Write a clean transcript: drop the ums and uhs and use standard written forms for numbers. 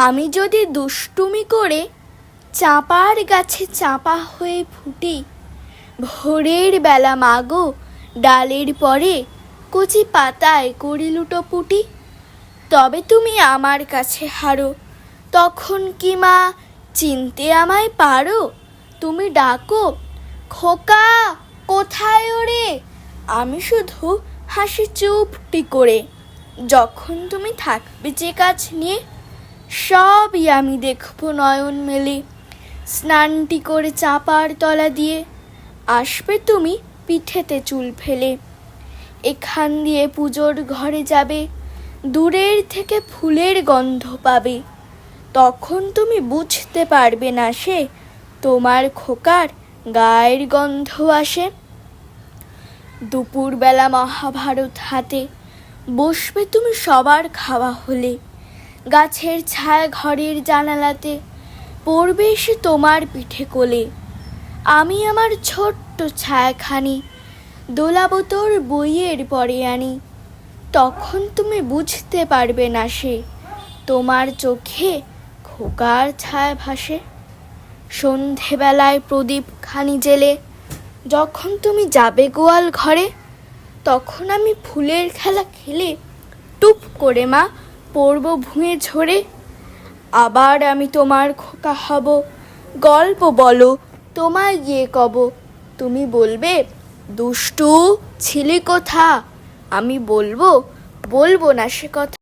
আমি যদি দুষ্টুমি করে চাঁপার গাছে চাঁপা হয়ে ফুটি, ভোরের বেলা মাগো ডালের পরে কচি পাতায় করি লুটোপুটি, তবে তুমি আমার কাছে হারো। তখন কি মা চিনতে আমায় পারো? তুমি ডাকো, খোকা কোথায় ওরে? আমি শুধু হাসি চুপটি করে। যখন তুমি থাকবে যে কাজ নিয়ে, সবই আমি দেখবো নয়ন মেলে। স্নানটি করে চাঁপার তলা দিয়ে আসবে তুমি পিঠেতে চুল ফেলে। এখান দিয়ে পুজোর ঘরে যাবে, দূরের থেকে ফুলের গন্ধ পাবে। তখন তুমি বুঝতে পারবে না সে তোমার খোকার গায়ের গন্ধ আসে। দুপুরবেলা মহাভারত হাতে বসবে তুমি সবার খাওয়া হলে। গাছের ছায়া ঘরের জানালাতে পড়বে এসে তোমার পিঠে কোলে। আমি আমার ছোট্ট ছায়াখানি দোলাবো তোর বইয়ের পরে আনি। তখন তুমি বুঝতে পারবে না সে তোমার চোখে খোকার ছায়া ভাসে। সন্ধেবেলায় প্রদীপ খানি জেলে যখন তুমি যাবে গোয়াল ঘরে, তখন আমি ফুলের খেলা খেলে টুপ করে মা পড়ব ভুঁয়ে ঝরে। আবার আমি তোমার খোকা হব, গল্প বলো তোমায় গিয়ে কব। তুমি বলবে, দুষ্টু ছিলি কোথা? আমি বলবো না সে কথা।